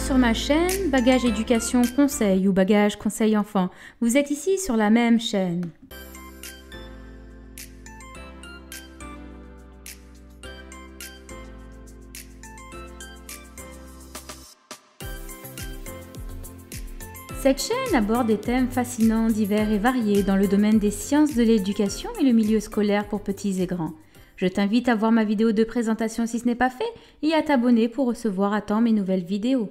sur ma chaîne Bagage Éducation Conseil ou Bagage Conseil Enfant. Vous êtes ici sur la même chaîne. Cette chaîne aborde des thèmes fascinants, divers et variés dans le domaine des sciences de l'éducation et le milieu scolaire pour petits et grands. Je t'invite à voir ma vidéo de présentation si ce n'est pas fait et à t'abonner pour recevoir à temps mes nouvelles vidéos.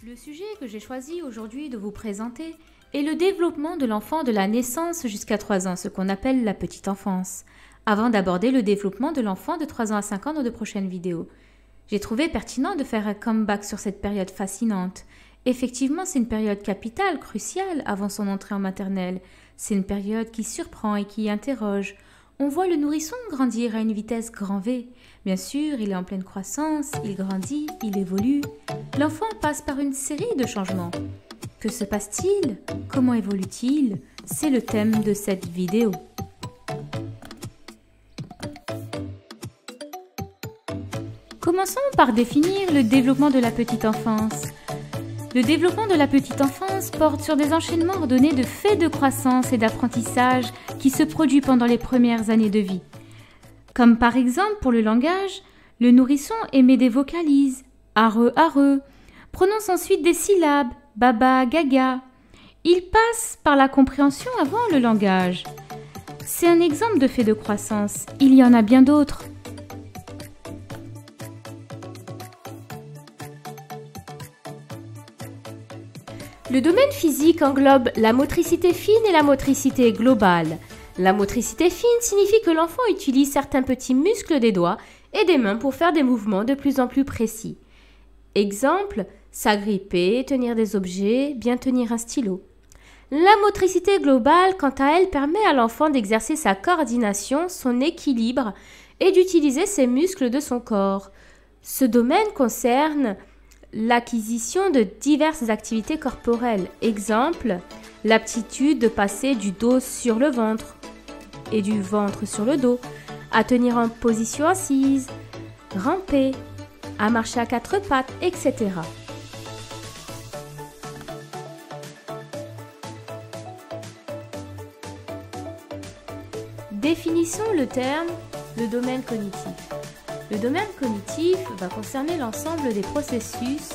Le sujet que j'ai choisi aujourd'hui de vous présenter est le développement de l'enfant de la naissance jusqu'à 3 ans, ce qu'on appelle la petite enfance, avant d'aborder le développement de l'enfant de 3 ans à 5 ans dans de prochaines vidéos. J'ai trouvé pertinent de faire un comeback sur cette période fascinante. Effectivement, c'est une période capitale, cruciale, avant son entrée en maternelle. C'est une période qui surprend et qui interroge. On voit le nourrisson grandir à une vitesse grand V. Bien sûr, il est en pleine croissance, il grandit, il évolue. L'enfant passe par une série de changements. Que se passe-t-il? Comment évolue-t-il? C'est le thème de cette vidéo. Commençons par définir le développement de la petite enfance. Le développement de la petite enfance porte sur des enchaînements ordonnés de faits de croissance et d'apprentissage qui se produit pendant les premières années de vie. Comme par exemple pour le langage, le nourrisson émet des vocalises, areux, areux, prononce ensuite des syllabes, baba, gaga. Il passe par la compréhension avant le langage. C'est un exemple de fait de croissance, il y en a bien d'autres. Le domaine physique englobe la motricité fine et la motricité globale. La motricité fine signifie que l'enfant utilise certains petits muscles des doigts et des mains pour faire des mouvements de plus en plus précis. Exemple, s'agripper, tenir des objets, bien tenir un stylo. La motricité globale, quant à elle, permet à l'enfant d'exercer sa coordination, son équilibre et d'utiliser ses muscles de son corps. Ce domaine concerne l'acquisition de diverses activités corporelles. Exemple, l'aptitude de passer du dos sur le ventre et du ventre sur le dos, à tenir en position assise, ramper, à marcher à 4 pattes, etc. Définissons le terme, le domaine cognitif. Le domaine cognitif va concerner l'ensemble des processus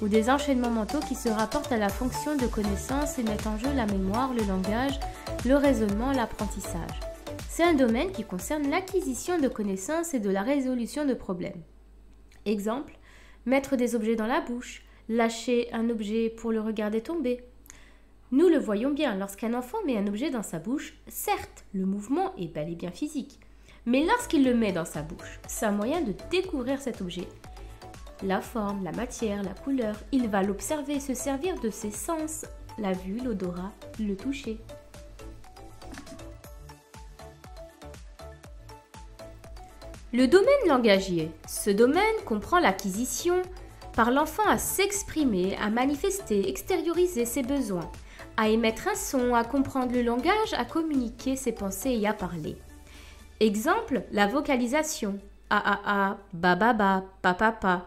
ou des enchaînements mentaux qui se rapportent à la fonction de connaissance et mettent en jeu la mémoire, le langage, le raisonnement, l'apprentissage. C'est un domaine qui concerne l'acquisition de connaissances et de la résolution de problèmes. Exemple, mettre des objets dans la bouche, lâcher un objet pour le regarder tomber. Nous le voyons bien, lorsqu'un enfant met un objet dans sa bouche, certes, le mouvement est bel et bien physique. Mais lorsqu'il le met dans sa bouche, c'est un moyen de découvrir cet objet. La forme, la matière, la couleur, il va l'observer et se servir de ses sens, la vue, l'odorat, le toucher. Le domaine langagier. Ce domaine comprend l'acquisition par l'enfant à s'exprimer, à manifester, extérioriser ses besoins, à émettre un son, à comprendre le langage, à communiquer ses pensées et à parler. Exemple, la vocalisation, a, ba, pa.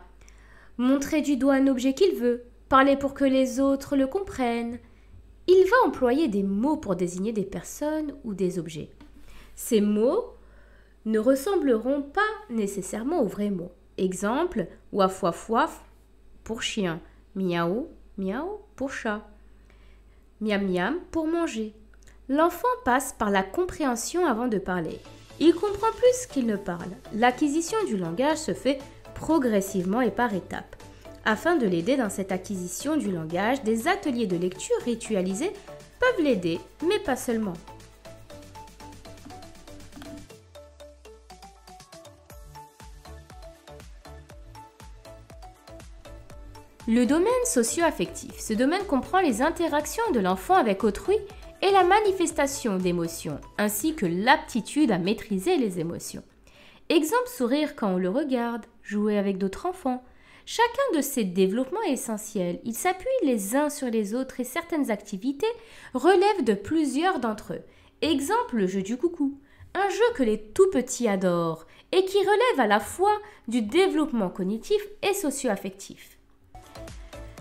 Montrer du doigt un objet qu'il veut, parler pour que les autres le comprennent. Il va employer des mots pour désigner des personnes ou des objets. Ces mots ne ressembleront pas nécessairement aux vrais mots. Exemple, waf waf waf pour chien, miaou miaou pour chat, miam miam pour manger. L'enfant passe par la compréhension avant de parler. Il comprend plus qu'il ne parle. L'acquisition du langage se fait progressivement et par étapes. Afin de l'aider dans cette acquisition du langage, des ateliers de lecture ritualisés peuvent l'aider, mais pas seulement. Le domaine socio-affectif. Ce domaine comprend les interactions de l'enfant avec autrui et la manifestation d'émotions, ainsi que l'aptitude à maîtriser les émotions. Exemple, sourire quand on le regarde, jouer avec d'autres enfants, Chacun de ces développements est essentiel. Ils s'appuient les uns sur les autres et certaines activités relèvent de plusieurs d'entre eux. Exemple, le jeu du coucou, un jeu que les tout-petits adorent et qui relève à la fois du développement cognitif et socio-affectif.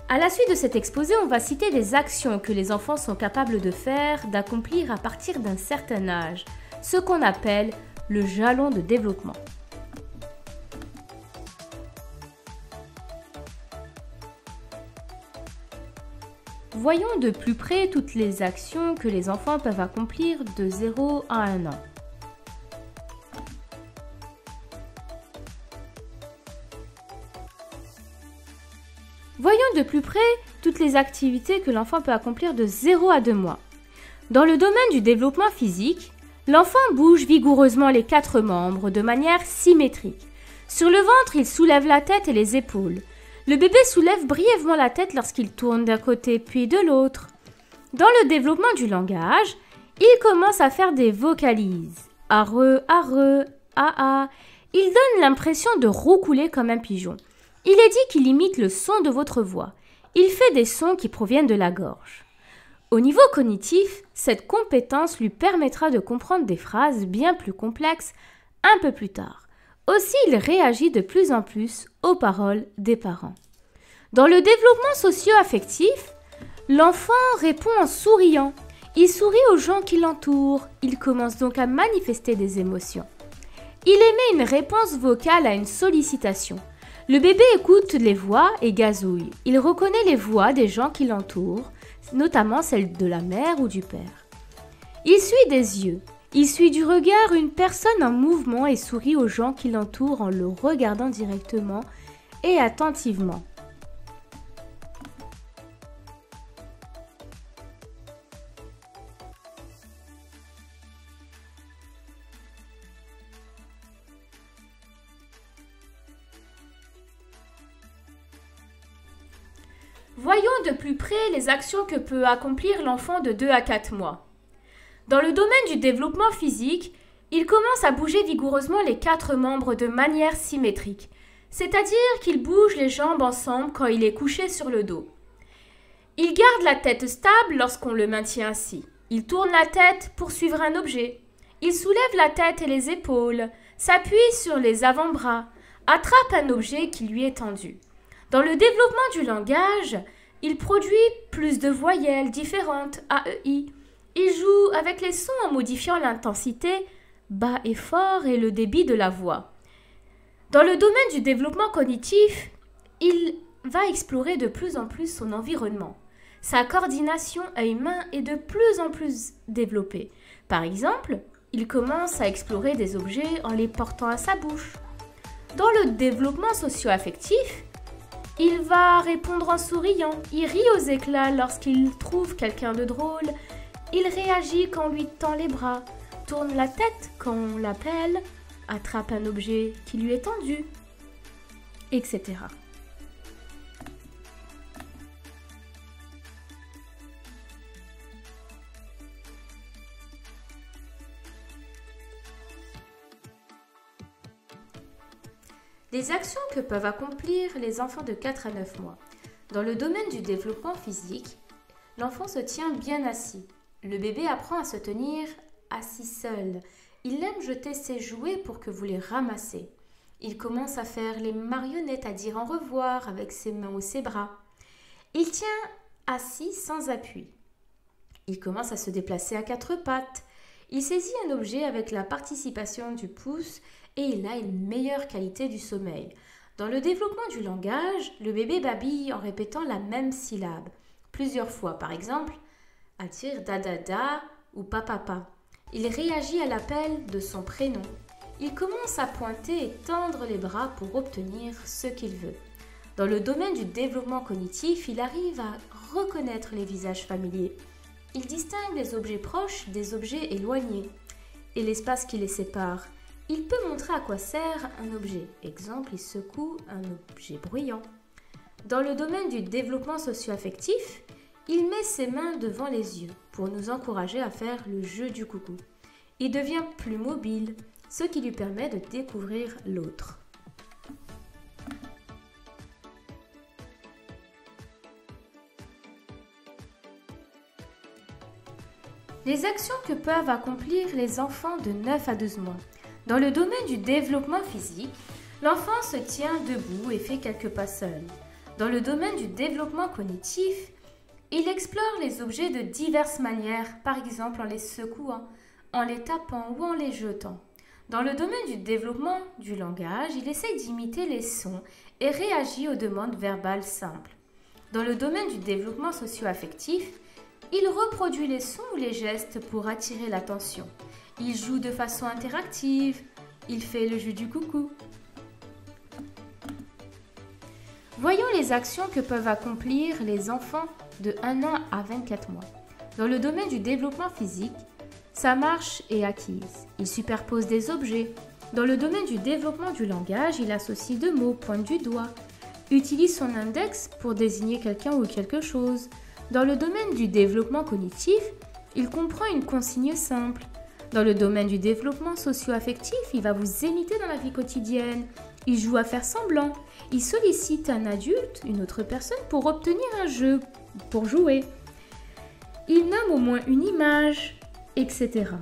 À la suite de cet exposé, on va citer des actions que les enfants sont capables de faire, d'accomplir à partir d'un certain âge, ce qu'on appelle le jalon de développement. Voyons de plus près toutes les actions que les enfants peuvent accomplir de 0 à 1 an. Voyons de plus près toutes les activités que l'enfant peut accomplir de 0 à 2 mois. Dans le domaine du développement physique, l'enfant bouge vigoureusement les 4 membres de manière symétrique. Sur le ventre, il soulève la tête et les épaules. Le bébé soulève brièvement la tête lorsqu'il tourne d'un côté puis de l'autre. Dans le développement du langage, il commence à faire des vocalises. Arre, arre, a. Il donne l'impression de roucouler comme un pigeon. Il est dit qu'il imite le son de votre voix. Il fait des sons qui proviennent de la gorge. Au niveau cognitif, cette compétence lui permettra de comprendre des phrases bien plus complexes un peu plus tard. Aussi, il réagit de plus en plus aux paroles des parents. Dans le développement socio-affectif, l'enfant répond en souriant. Il sourit aux gens qui l'entourent. Il commence donc à manifester des émotions. Il émet une réponse vocale à une sollicitation. Le bébé écoute les voix et gazouille. Il reconnaît les voix des gens qui l'entourent, notamment celles de la mère ou du père. Il suit des yeux. Il suit du regard une personne en mouvement et sourit aux gens qui l'entourent en le regardant directement et attentivement. Voyons de plus près les actions que peut accomplir l'enfant de 2 à 4 mois. Dans le domaine du développement physique, il commence à bouger vigoureusement les 4 membres de manière symétrique, c'est-à-dire qu'il bouge les jambes ensemble quand il est couché sur le dos. Il garde la tête stable lorsqu'on le maintient assis. Il tourne la tête pour suivre un objet. Il soulève la tête et les épaules, s'appuie sur les avant-bras, attrape un objet qui lui est tendu. Dans le développement du langage, il produit plus de voyelles différentes, a, e, i. Il joue avec les sons en modifiant l'intensité, bas et fort, et le débit de la voix. Dans le domaine du développement cognitif, il va explorer de plus en plus son environnement. Sa coordination œil-main est de plus en plus développée. Par exemple, il commence à explorer des objets en les portant à sa bouche. Dans le développement socio-affectif, il va répondre en souriant. Il rit aux éclats lorsqu'il trouve quelqu'un de drôle. Il réagit quand on lui tend les bras, tourne la tête quand on l'appelle, attrape un objet qui lui est tendu, etc. Les actions que peuvent accomplir les enfants de 4 à 9 mois. Dans le domaine du développement physique, l'enfant se tient bien assis. Le bébé apprend à se tenir assis seul. Il aime jeter ses jouets pour que vous les ramassez. Il commence à faire les marionnettes, à dire au revoir avec ses mains ou ses bras. Il tient assis sans appui. Il commence à se déplacer à 4 pattes. Il saisit un objet avec la participation du pouce et il a une meilleure qualité du sommeil. Dans le développement du langage, le bébé babille en répétant la même syllabe plusieurs fois. Par exemple, à dire da ou papa. Il réagit à l'appel de son prénom. Il commence à pointer et tendre les bras pour obtenir ce qu'il veut. Dans le domaine du développement cognitif, il arrive à reconnaître les visages familiers. Il distingue les objets proches des objets éloignés et l'espace qui les sépare. Il peut montrer à quoi sert un objet. Exemple, il secoue un objet bruyant. Dans le domaine du développement socio-affectif, il met ses mains devant les yeux pour nous encourager à faire le jeu du coucou. Il devient plus mobile, ce qui lui permet de découvrir l'autre. Les actions que peuvent accomplir les enfants de 9 à 12 mois. Dans le domaine du développement physique, l'enfant se tient debout et fait quelques pas seul. Dans le domaine du développement cognitif, il explore les objets de diverses manières, par exemple en les secouant, en les tapant ou en les jetant. Dans le domaine du développement du langage, il essaye d'imiter les sons et réagit aux demandes verbales simples. Dans le domaine du développement socio-affectif, il reproduit les sons ou les gestes pour attirer l'attention. Il joue de façon interactive. Il fait le jeu du coucou. Voyons les actions que peuvent accomplir les enfants de 1 an à 24 mois. Dans le domaine du développement physique, sa marche est acquise. Il superpose des objets. Dans le domaine du développement du langage, il associe deux mots, pointe du doigt. Utilise son index pour désigner quelqu'un ou quelque chose. Dans le domaine du développement cognitif, il comprend une consigne simple. Dans le domaine du développement socio-affectif, il va vous imiter dans la vie quotidienne. Il joue à faire semblant. Il sollicite un adulte, une autre personne, pour obtenir un jeu, pour jouer. Il nomme au moins une image, etc.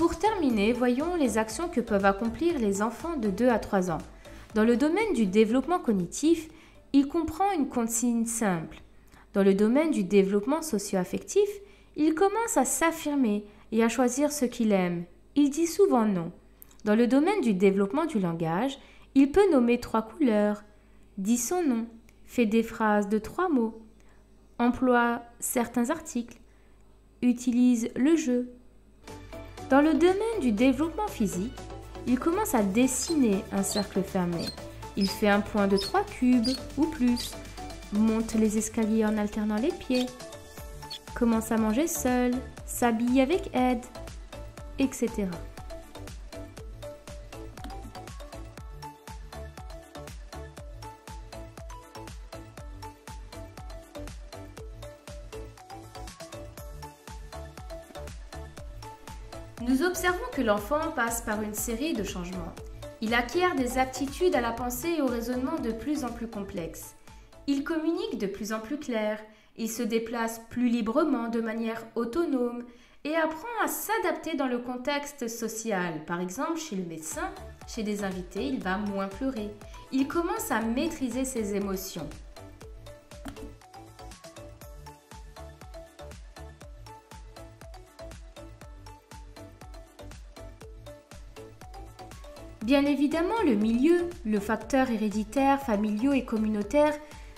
Pour terminer, voyons les actions que peuvent accomplir les enfants de 2 à 3 ans. Dans le domaine du développement cognitif, il comprend une consigne simple. Dans le domaine du développement socio-affectif, il commence à s'affirmer et à choisir ce qu'il aime. Il dit souvent non. Dans le domaine du développement du langage, il peut nommer 3 couleurs, dit son nom, fait des phrases de 3 mots, emploie certains articles, utilise le jeu. Dans le domaine du développement physique, il commence à dessiner un cercle fermé. Il fait un point de 3 cubes ou plus, monte les escaliers en alternant les pieds, commence à manger seul, s'habille avec aide, etc. Nous observons que l'enfant passe par une série de changements. Il acquiert des aptitudes à la pensée et au raisonnement de plus en plus complexes. Il communique de plus en plus clair, il se déplace plus librement de manière autonome et apprend à s'adapter dans le contexte social. Par exemple, chez le médecin, chez des invités, il va moins pleurer. Il commence à maîtriser ses émotions. Bien évidemment, le milieu, le facteur héréditaire, familiaux et communautaire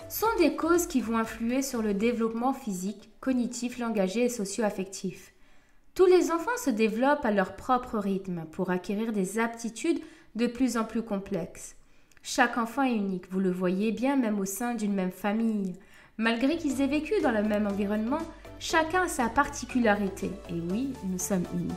sont des causes qui vont influer sur le développement physique, cognitif, langagier et socio-affectif. Tous les enfants se développent à leur propre rythme pour acquérir des aptitudes de plus en plus complexes. Chaque enfant est unique, vous le voyez bien même au sein d'une même famille. Malgré qu'ils aient vécu dans le même environnement, chacun a sa particularité. Et oui, nous sommes uniques.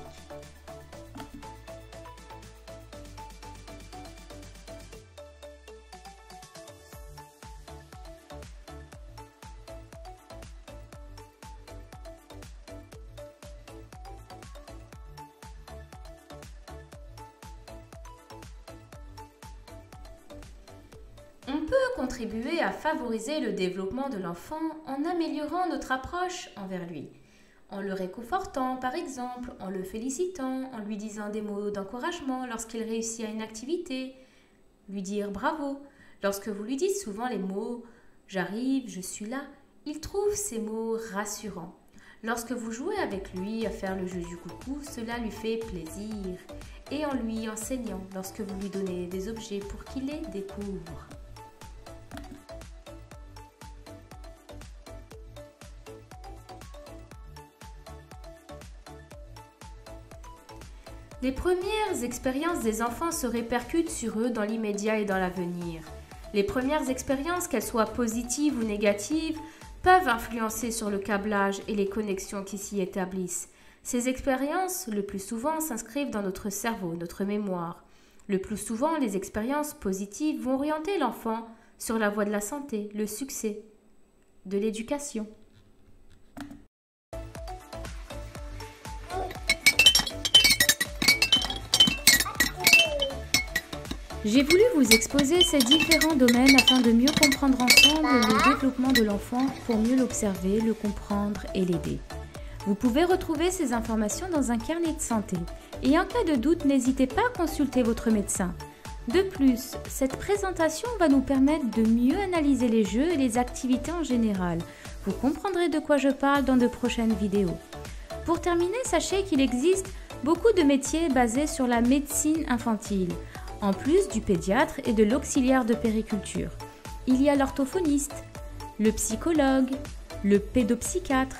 peut contribuer à favoriser le développement de l'enfant en améliorant notre approche envers lui, en le réconfortant par exemple, en le félicitant, en lui disant des mots d'encouragement lorsqu'il réussit à une activité, lui dire bravo. Lorsque vous lui dites souvent les mots « j'arrive, je suis là », il trouve ces mots rassurants. Lorsque vous jouez avec lui à faire le jeu du coucou, cela lui fait plaisir. Et en lui enseignant, lorsque vous lui donnez des objets pour qu'il les découvre. Les premières expériences des enfants se répercutent sur eux dans l'immédiat et dans l'avenir. Les premières expériences, qu'elles soient positives ou négatives, peuvent influencer sur le câblage et les connexions qui s'y établissent. Ces expériences, le plus souvent, s'inscrivent dans notre cerveau, notre mémoire. Le plus souvent, les expériences positives vont orienter l'enfant sur la voie de la santé, le succès, de l'éducation. J'ai voulu vous exposer ces différents domaines afin de mieux comprendre ensemble le développement de l'enfant pour mieux l'observer, le comprendre et l'aider. Vous pouvez retrouver ces informations dans un carnet de santé et en cas de doute, n'hésitez pas à consulter votre médecin. De plus, cette présentation va nous permettre de mieux analyser les jeux et les activités en général. Vous comprendrez de quoi je parle dans de prochaines vidéos. Pour terminer, sachez qu'il existe beaucoup de métiers basés sur la médecine infantile, en plus du pédiatre et de l'auxiliaire de périculture. Il y a l'orthophoniste, le psychologue, le pédopsychiatre,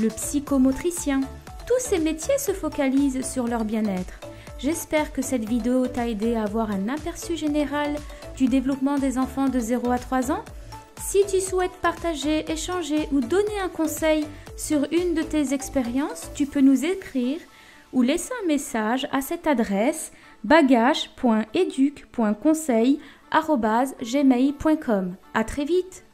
le psychomotricien. Tous ces métiers se focalisent sur leur bien-être. J'espère que cette vidéo t'a aidé à avoir un aperçu général du développement des enfants de 0 à 3 ans. Si tu souhaites partager, échanger ou donner un conseil sur une de tes expériences, tu peux nous écrire ou laisser un message à cette adresse bagage.educ.conseil@gmail.com. À très vite!